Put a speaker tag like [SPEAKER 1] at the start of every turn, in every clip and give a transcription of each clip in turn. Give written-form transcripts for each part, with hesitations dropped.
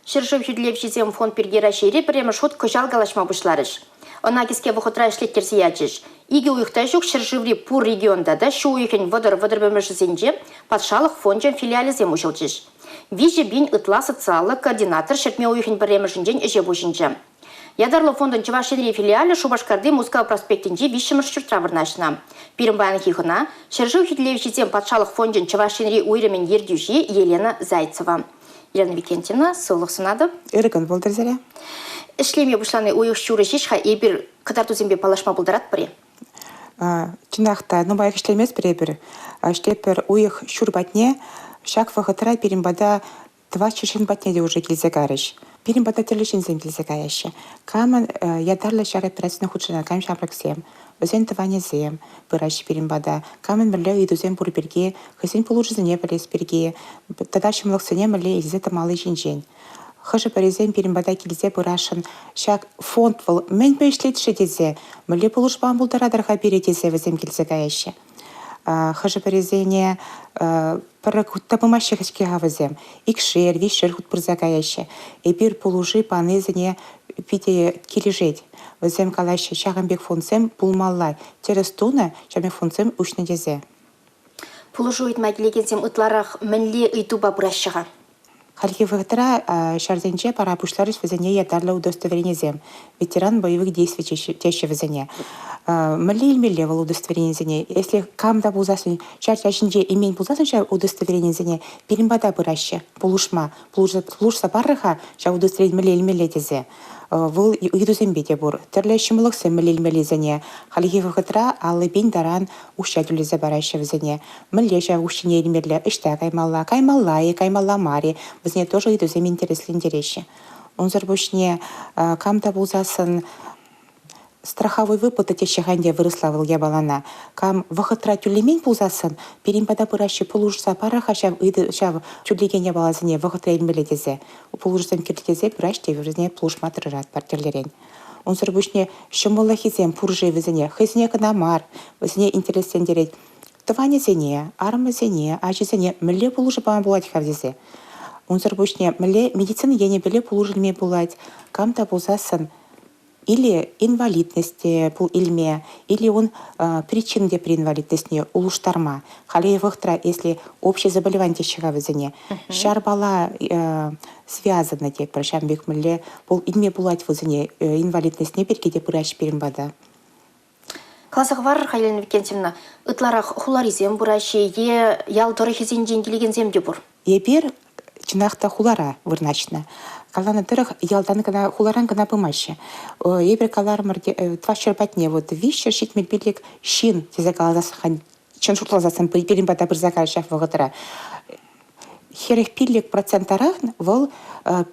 [SPEAKER 1] Шыржып жүдлепшізем фонд пергера шері біремі шот көжал галашма бұшларыш. Она кеске вұхытра ішлеттерсі ячыш. Иге уйықта жүк шыржыври пур регионда да шу уйықын вăдыр бөмішізенде патшалық фонджен филиализем ұшылчыш. Вижі бин ытла социалы координатор шертме уйықын біремішінден әже бұшынчы. Ядарлы фондын Чувашинри филиалы Шубашкарды Мускау проспектінде вишіміш шүртра вырнашына. Пирімбайны хихына шыржып жүдлепшізем патшалық фонджен Чувашинри уйрымен ердюші Елена Зайцева. Елена Викентьевна, солық сынады.
[SPEAKER 2] Үрігін болдырзәрі.
[SPEAKER 1] Ішлеме бұшланы ойық шүрі шешқа ебір кытартузембе палашма бұлдырат бірі?
[SPEAKER 2] Чынақта, байық ішлемес бірі. Ішлепір ойық шүр батне, шақ вағытыра перембада 24 батне де уже келзе қарыш. Перембада терлішін зем келзе қаяшы. Камын ядарлы шар операцияны худшына кам шапраксем. Өзен тыване зем, бұраш перембада. Камын бірлі үйдузем бұр берге, хызен полужызыне білес берге. Тада шымлықсыне мүлі езі тамалы жин-жин. Хыжы паризем перембада келзе бұрашын. Шак фонд бұл мен бөйшлетші дезе. Мүлі полужбан бұлдарадарға беретезе візем келзе қаяшы. Хыжы паризене табымашы хышке ғавызем. Икшер, вишер худ бұрза қаяшы. Эбір полужи панезіне пите кележет. Візем қалайшы шағынбек фонцем бұлмаллай. Терес туна шағынбек фонцем үшні дезе.
[SPEAKER 1] Полужу үйтмай келегенсем ұтларақ мінле үйтуба бұрашыға.
[SPEAKER 2] Халки вғытыра шарденче пара пушларыш візіне ядарлы удостоверенезем. Ветеран боевых действий тещі візіне. Мүлі илмелі вал удостоверенезіне. Если камда бұлзасын, шарчашынже имен бұлзасын удостоверенезіне, перембада бұрашы, полушма, полушса барыға ша удостоверен мүлі илмелі дезе. Выл үйдузембеде бұр. Түрлі шымылықсы мүлі илмелі зіне. Халки вғытыра алы бен даран ұшша дүлізе барашы візіне. Мүлі жа ұшшыне илмелі ішті каймалла мари. Бізне тоже үйдузем интереслі интересі. Онзыр бұшне камда бұлзасын страховой выплаты тещағанде вырысла вылге балана. Кам вғытра түлемен пулзасын, перембада бұрашы пулужса параха шав түлегене балазыне вғытра елмелі дезе. Пулужсам кертезе бұраш девірізіне пулушма тұрырат партерлерен. Онсыр бүшне шымылы хизем пуржи візіне, хызіне кынамар, візіне интересен дерет. Тыване зене, армы зене, ажы зене, мүлі пулужы баған болады хавдезе. Онсыр бүшне мүлі медицины ене білі пулужылме болады. Камда бұлзасын, или инвалидности пул ильме, или он причин для при инвалидности улуштарма. Халей вахтра, если общее заболевание тещага вызане. Шарбала связано те прощам бекмеле пул ильме булать вызане инвалидность не перекиде пураш перембада.
[SPEAKER 1] Классық вар, Елена Викентьевна, ытларақ хуларизем бураши, ял торехизен деньгилеген земде бур.
[SPEAKER 2] Епер чынақта хулара вырначна. Калана тырых ялдан гына хуларан гына пымаще. Ебер калармыр твашер батне вот вишер шитмел билик шин тезе калазасын чын шуртлазасын перембада бір закай шаф вғытыра. Херех пиллик процентарах вол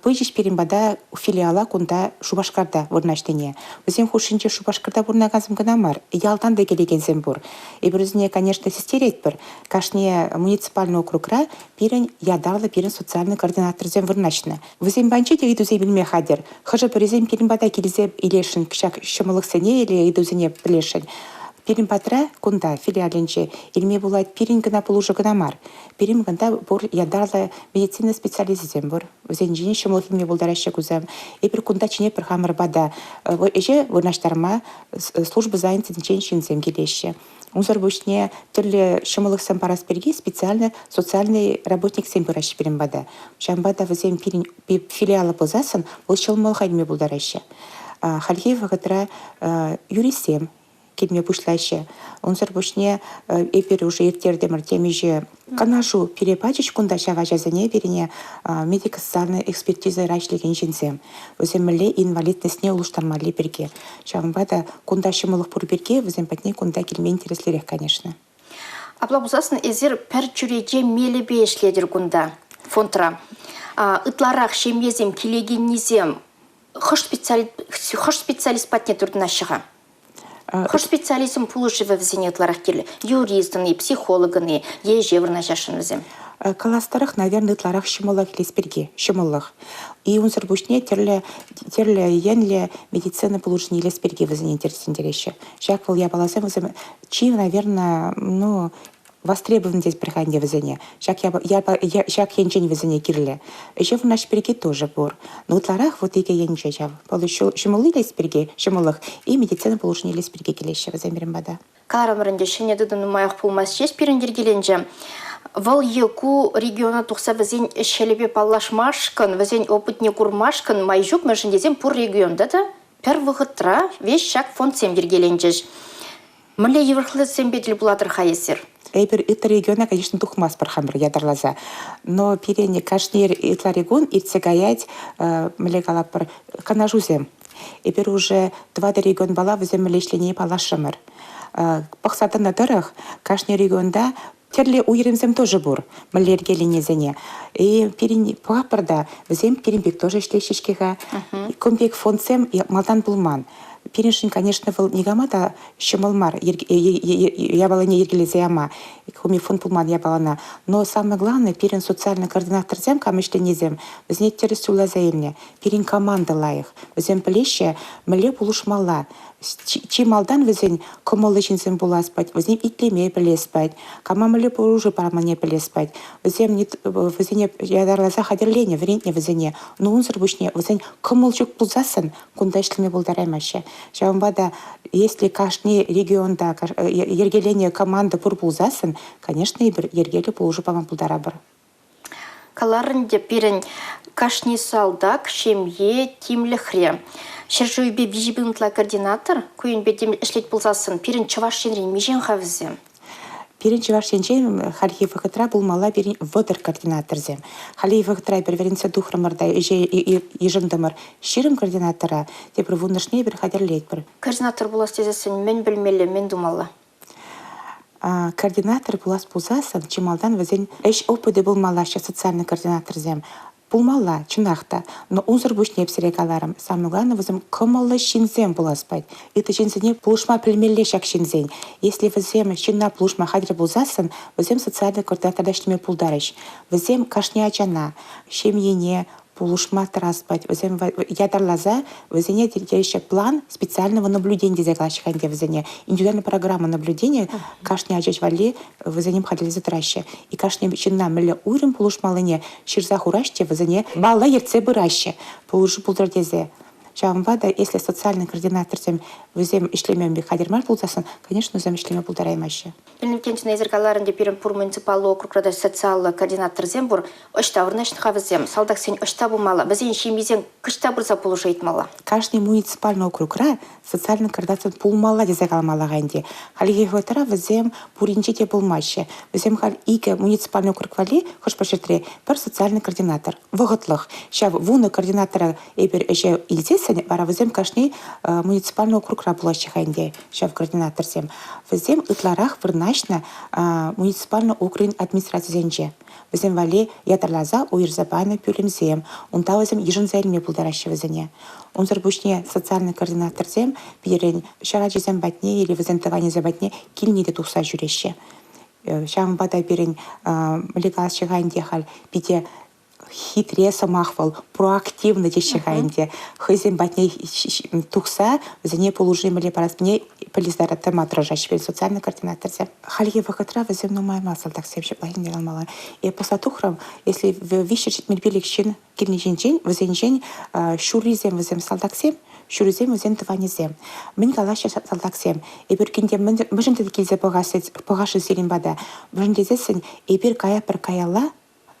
[SPEAKER 2] пыжиш перембада филиала кунда Шубашкарда вырнаштене. Өзен хушинче Шубашкарда вырнагазым гынамар. Ялдан да келеген зембур. Еберізіне, конечно, сестерет бір. Кашне муниципальный округра пирен ядарлы пирен социальный координатор зем вырнашны. Өзен банче де идузе білме хадер. Хыжы бірізен перембада келзе илешін кішак шымылық сене или идузене білешін. Перембатра кунда филиалинче илме булайт пирин гына полужы гынамар. Пирин гында бур ядарлы медицина специализизем бур. Өзен жине шымылық илме булдарашы күзем. Эпир кунда чине бір хамыр бада. Эже вырнаштарма службы занятый чинзем келеші. Унзор бушне түрлі шымылық сампарас берге специально социальный работник семпыраш перембада. Шамбада візем филиалы бұзасын, бұл шылмылық илме булдарашы. Хальхев вғытра юрисем келме бұшлайшы. Онсыр бұшне эпир уже ертердемір темеже канашу перепачыш кунда шаға жазыне беріне медико-социальный экспертиза рашлеген жінзем. Өземілі инвалиднесіне ұлыштармалы берге. Шағынбада кунда шымылық бұр берге, өзем пәтіне кунда келме интереслерек, конечно.
[SPEAKER 1] Абла бұзасын әзір пәр жүреде мелі бейшледір кунда фонтра. Ытларақ шемезем, келегеннезем, хыш специалист пәтіне тұрдына шыға. Хош специализм пулышевы візіне ытларақ келі. Юристыны, психологыны, еже вырна жашын візем.
[SPEAKER 2] Каластарых, наверное, ытларақ шымылық лесперге, шымылық. И он сырбушне терлі енлі медицина пулышыны лесперге візіне интересен дереші. Жак выл я баласым візем, чи, наверное, востребован здесь приходи в зене. Шак янчень в зене кирле. Еще в наш переги тоже бор. Но у тларах вот ике янчечав. Получил шумулы лес переги, шумулых, и медицина получил лес переги келеща в замерим бада.
[SPEAKER 1] Каларымырынде шене дыдыны маяқ пулмас жес перендергеленже. Вал еку региона тухса візен шелебе паллашмашкын, візен опытне курмашкын майжук мәжіндезен пур регионда да пер вғытра веш шак фонд семдергеленжеш. Міле еврхлы сембетіл бұлатыр хайесер.
[SPEAKER 2] Эйбер это региона, конечно, тухмас пархамбр ядарлаза. Но перене кашнир итла регион итсегаять млегалапар канажузем. Эйбер уже два регион бала візем млешлене палашамыр. Пахсата на дырах кашнир регионда терле уйрымзем тоже бур, млергеленезене. И перене папарда візем перембек тоже шлещишкега. Комбек фондсем и малдан булман. Перешин, конечно, был не гамата, щемалмар, я была не ергелезяма, хуми фон пулман я была на. Но самое главное, перен социальный координатор зем, камышли не зем, вознет тересула заельня, перен команда лаих, возем плеще, мле полушмала. Чи малдан везень комолычин зем була спать, возем итлеме пелеспать, камамле поружи парамане пелеспать, возем нет, возень я дарла захадерлене, врентне возене, но он зарбушне, возень комолчук пулзасан, кунда ишлеме булдаремаще. Шамбада, если кашни регионда, ергеление команда пурпулзасан, конечно, и ергеле полужу памам булдарабар.
[SPEAKER 1] Каларынде перен кашни салдак, шемье, тимлехре. Шержуйбе бижибынтла координатор, куюнбе дем ишлет пулзасын, перен чавашшенрен межен хавзе.
[SPEAKER 2] Перен чавашшенчен халихи вахытра булмала перен водер координаторзе. Халихи вахытра перверенция духрамарда ежендамар ширым координатора, те провуннашне берхадер летбір.
[SPEAKER 1] Координатор була стезесін мен білмелі, мен думала.
[SPEAKER 2] Координатор булас пулзасын, чималдан вазен эш опыды булмала социальный координатор зем. Пулмала, чынахта, но унзыр бушне псирегаларым. Самое главное, возьмем комалы шинзем была спать. Это шинзене пулушма племелле шак шинзень. Если возьмем шинна пулушма хадре булзасын, возьмем социальный координатор дашними пулдарыш. Возьмем кашня чана, шемьене, пулушма траспать. Возьмем ядарлаза, возьмем еще план специального наблюдения заглашиханде возьмем. Индивидуальная программа наблюдения, кашня ачач вали, возьмем ходили за траще. И кашня чинна мля уйрым пулушмалыне, ширзах ураште, возьмем бала ерце быраще, пулушу пулдардезе. Чамвада, если социальный координатор тем возьмем ишлемем бихадермар пултасын, конечно, возьмем ишлеме пулдараймаще.
[SPEAKER 1] Пилниптенчина изергаларынде перен пур муниципаллы округрада социаллы координатор зембур, очта урнашнха возьмем, салдак сен очта бумала, возьмем шемизен кышта бурса пулуша итмала.
[SPEAKER 2] Каждый муниципальный округра социальный координатор пулмала дезагалмала ганди. Халиги хватара возьмем пуринчите пулмаще. Возьмем халь ике муниципальный округ вали, хош пошетре, пер социальный координатор. Воготлых. Ща вуна координатора эпер еще ильзес, бара возьмем каждый муниципальный округ рабочий ханде. Ща в координатор зем. Возьмем итларах вырначно муниципальный округ администрации зенже. Возьмем вали ядарлаза уирзабана пюлемзем. Он та возьмем ежензельме пулдаращего зене. Он зарбушне социальный координатор зем, перен шарачи зем батне или возентование за батне кильните тухса жюреще. Щам бада перен млегас шаганде халь пите хитре самахвал, проактивно дещаганде. Хызем батне тухса, за ней положим или парасне полиздара тема отражающий перед социальный координатор зем. Халье вахатра возьмем но моя масса так всем шеплахин делал мало. И после тухрам, если вещи мельбилик чин кирничень, возенчень шуризем возьмем салдаксем, шуризем возьмем тванизем. Мен калаще салдаксем. И беркинде можем таки погашить зелень бада. Можем дезесен и бер кая пер каяла.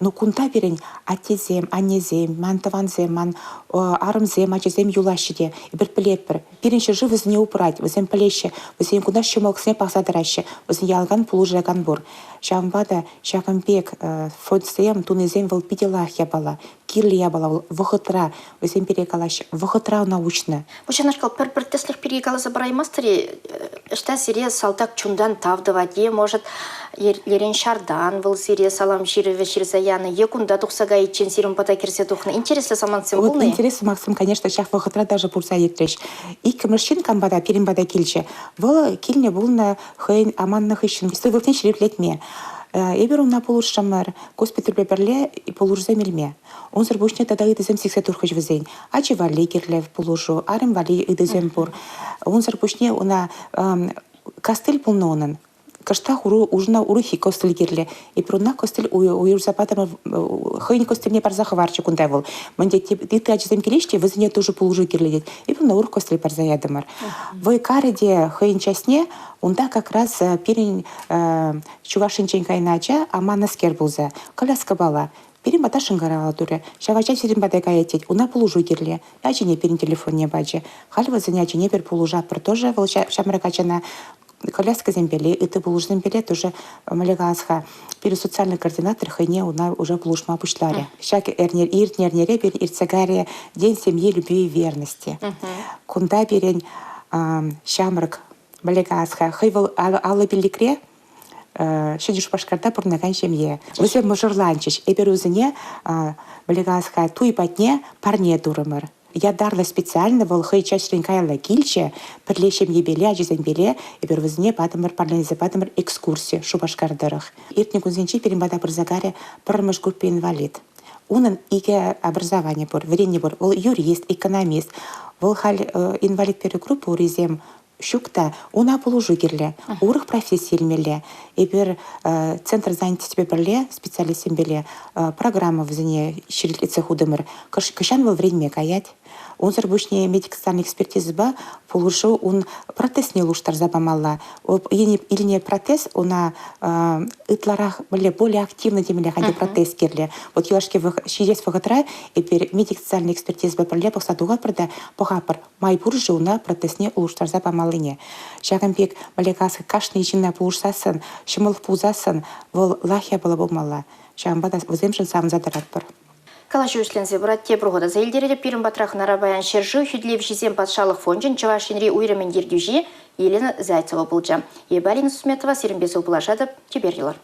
[SPEAKER 2] Но кунта берен атезем, анезем, мантаванзем, ман армзем, ачезем юлащиде, и берпелепер. Перенче жив из не упрать, возем плеще, возем куда щемолксне пахсадараще, возем ялган полужа ганбур. Шамбада, шакамбек, фодсем, тунезем волпиделах я бала, кирли я бала, вохотра, возем перекалащ, вохотра научно.
[SPEAKER 1] Ученашкал перпертеслих перекала забрай мастери, что сирия салтак чундан тавдаваде, может, ерен шардан, вол сирия салам ширеве ширзаяны, екунда тухсага ичен сирим патакерсе тухны. Интересно саман символный?
[SPEAKER 2] Вот интересно, Максим, конечно, шах вохотра даже пурса етреш. И камерщин камбада, перембада кильче. Вол кильне был на хейн аманных ищен, стой вылтен шериф летме. Эбер он на полушамар, госпиталь пеперле и полужзем ильме. Он зарбушне тогда идезем сиксе турхач везень. Ачи вали кирлев полужу, арем вали идезем пур. Он зарбушне на кастель полнонен. кыштах ужина урухи костыль кирле. И пруна костыль уюр запатам хыйн костыльне парзахы варчы кундай был. Мынде ты ачызем келеште, вызыне тоже полужу кирледет. И пруна урух костыль парзаядымар. В кареде хыйн частне, онда как раз перень чувашинчен кайнача, аманаскер булза. Коляска бала. Перин бата шынгарала туре. Шавача сирин бата гаятеть. Уна полужу кирле. Ачине перин телефон не бачы. Хальва заня ачине пер полужа. Пр тоже шамракачана коляска зембеле. Это полуж зембеле тоже малегасха. Перед социальный координатор хайне уна уже полужма пушларе. Шак иртнернере пер ирцагаре день семьи, любви и верности. Кунда перин шамрак малегасха. Хайвал алла пеликре. Шедиш пашкарта пурнаган семье. Вызем мажорланчиш. Эберузыне малегасха туй патне парне дурымыр. Я дарла специально волхай часть ренкайла кильче, подлещем ебеле, ажизембеле, и первозне патамыр парлензе патамыр экскурсии шубашкардарах. Иртник узенчи перембада прозагаре пармаш группе инвалид. Унан иге образование бор, время бор, вол юрист, экономист, волхаль инвалид перегруппы урезем щукта, уна полужу кирле, урых профессии меле, и центр занятости берле, специалист беле, программа в зоне щирлице худымыр, кашан во время каять. Он зарбушне медико-социальной экспертизы ба полужу, он протез не луштар забамала. Или не протез, он итларах более активно демеле хади протез кирле. Вот юашки щирес вагатра, и медико-социальной экспертизы ба берле похсадуга прода похапар. Май буржи уна протез не луштар забамалыне. Шагамбек малегасы кашны ичинна полушсасын, шымылых пузасын, вол лахя была бомала. Шагамбада вземшин сам задаратпар.
[SPEAKER 1] Калашы үслензе бұрат те бұрғыда заилдереді пирім батрақын арабаян шержу хүдлеп жезен патшалық фонжын Чавашинри уйрымен дергюжи Елена Зайцева бұлжа. Ебалин Сусметова, Серембесу Булашадып, Тиберилар.